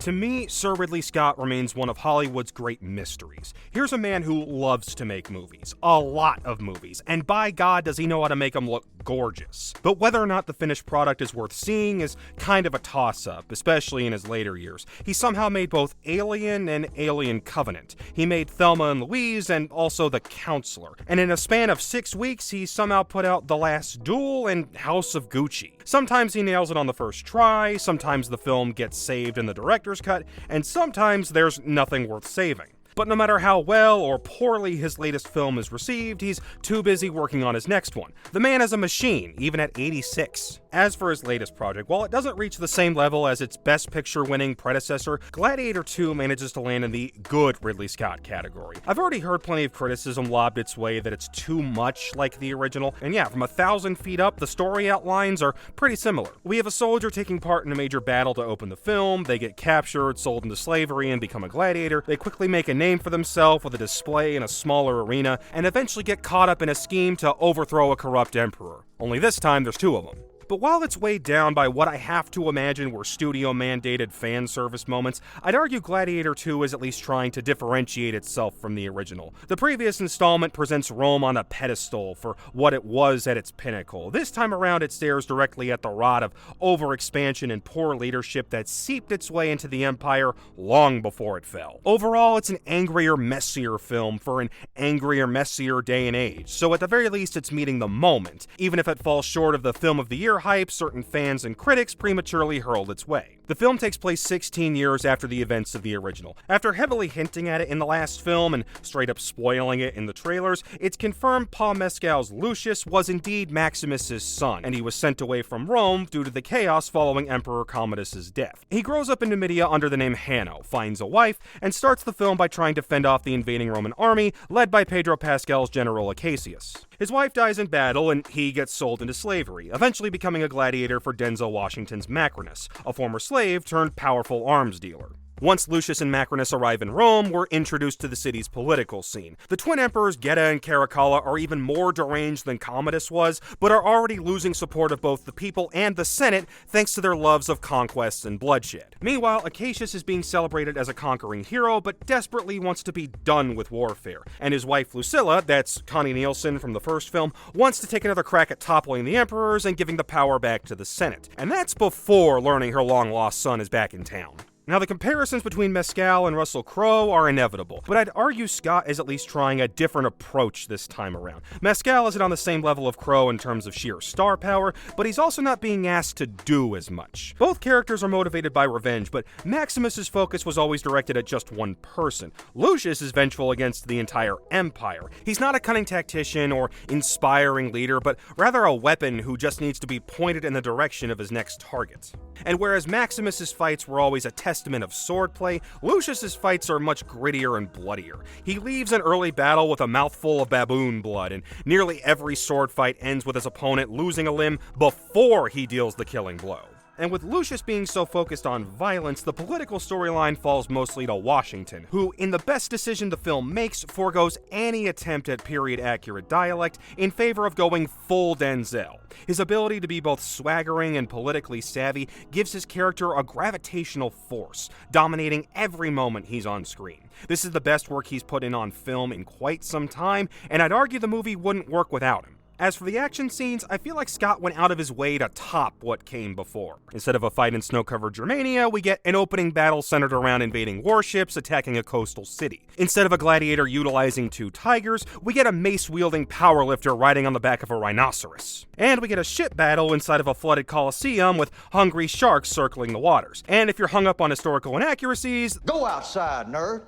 To me, Sir Ridley Scott remains one of Hollywood's great mysteries. Here's a man who loves to make movies. A lot of movies. And by God, does he know how to make them look gorgeous. But whether or not the finished product is worth seeing is kind of a toss-up, especially in his later years. He somehow made both Alien and Alien Covenant. He made Thelma and Louise and also The Counselor. And in a span of 6 weeks, he somehow put out The Last Duel and House of Gucci. Sometimes he nails it on the first try, sometimes the film gets saved in the director's cut, and sometimes there's nothing worth saving. But no matter how well or poorly his latest film is received, he's too busy working on his next one. The man is a machine, even at 86. As for his latest project, while it doesn't reach the same level as its Best Picture-winning predecessor, Gladiator II manages to land in the good Ridley Scott category. I've already heard plenty of criticism lobbed its way that it's too much like the original, and yeah, from 1,000 feet up, the story outlines are pretty similar. We have a soldier taking part in a major battle to open the film, they get captured, sold into slavery, and become a gladiator, they quickly make a name for themselves with a display in a smaller arena, and eventually get caught up in a scheme to overthrow a corrupt emperor. Only this time, there's 2 of them. But while it's weighed down by what I have to imagine were studio-mandated fan service moments, I'd argue Gladiator II is at least trying to differentiate itself from the original. The previous installment presents Rome on a pedestal for what it was at its pinnacle. This time around, it stares directly at the rot of overexpansion and poor leadership that seeped its way into the empire long before it fell. Overall, it's an angrier, messier film for an angrier, messier day and age, so at the very least, it's meeting the moment, even if it falls short of the Film of the Year hype certain fans and critics prematurely hurled its way. The film takes place 16 years after the events of the original. After heavily hinting at it in the last film and straight up spoiling it in the trailers, it's confirmed Paul Mescal's Lucius was indeed Maximus's son, and he was sent away from Rome due to the chaos following Emperor Commodus's death. He grows up in Numidia under the name Hanno, finds a wife, and starts the film by trying to fend off the invading Roman army led by Pedro Pascal's General Acacius. His wife dies in battle, and he gets sold into slavery, eventually becoming a gladiator for Denzel Washington's Macrinus, a former slave turned powerful arms dealer. Once Lucius and Macrinus arrive in Rome, we're introduced to the city's political scene. The twin emperors Geta and Caracalla are even more deranged than Commodus was, but are already losing support of both the people and the Senate thanks to their loves of conquests and bloodshed. Meanwhile, Acacius is being celebrated as a conquering hero, but desperately wants to be done with warfare. And his wife Lucilla, that's Connie Nielsen from the first film, wants to take another crack at toppling the emperors and giving the power back to the Senate. And that's before learning her long-lost son is back in town. Now, the comparisons between Mescal and Russell Crowe are inevitable, but I'd argue Scott is at least trying a different approach this time around. Mescal isn't on the same level of Crowe in terms of sheer star power, but he's also not being asked to do as much. Both characters are motivated by revenge, but Maximus's focus was always directed at just one person. Lucius is vengeful against the entire empire. He's not a cunning tactician or inspiring leader, but rather a weapon who just needs to be pointed in the direction of his next target. And whereas Maximus's fights were always a testament of swordplay, Lucius's fights are much grittier and bloodier. He leaves an early battle with a mouthful of baboon blood, and nearly every sword fight ends with his opponent losing a limb before he deals the killing blow. And with Lucius being so focused on violence, the political storyline falls mostly to Washington, who, in the best decision the film makes, forgoes any attempt at period-accurate dialect in favor of going full Denzel. His ability to be both swaggering and politically savvy gives his character a gravitational force, dominating every moment he's on screen. This is the best work he's put in on film in quite some time, and I'd argue the movie wouldn't work without him. As for the action scenes, I feel like Scott went out of his way to top what came before. Instead of a fight in snow-covered Germania, we get an opening battle centered around invading warships attacking a coastal city. Instead of a gladiator utilizing 2 tigers, we get a mace-wielding powerlifter riding on the back of a rhinoceros. And we get a ship battle inside of a flooded coliseum with hungry sharks circling the waters. And if you're hung up on historical inaccuracies, go outside, nerd.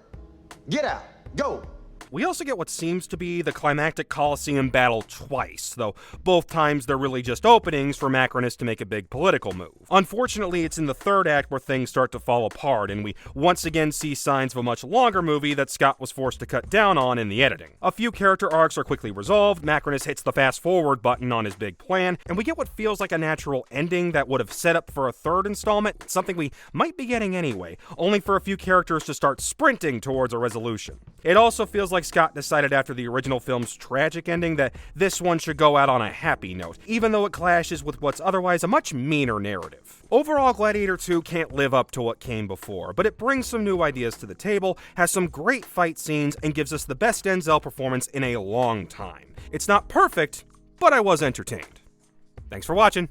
Get out. Go. We also get what seems to be the climactic Colosseum battle twice, though both times they're really just openings for Macrinus to make a big political move. Unfortunately, it's in the third act where things start to fall apart, and we once again see signs of a much longer movie that Scott was forced to cut down on in the editing. A few character arcs are quickly resolved, Macrinus hits the fast-forward button on his big plan, and we get what feels like a natural ending that would have set up for a third installment, something we might be getting anyway, only for a few characters to start sprinting towards a resolution. It also feels like Scott decided after the original film's tragic ending that this one should go out on a happy note, even though it clashes with what's otherwise a much meaner narrative. Overall, Gladiator II can't live up to what came before, but it brings some new ideas to the table, has some great fight scenes, and gives us the best Denzel performance in a long time. It's not perfect, but I was entertained. Thanks for watching.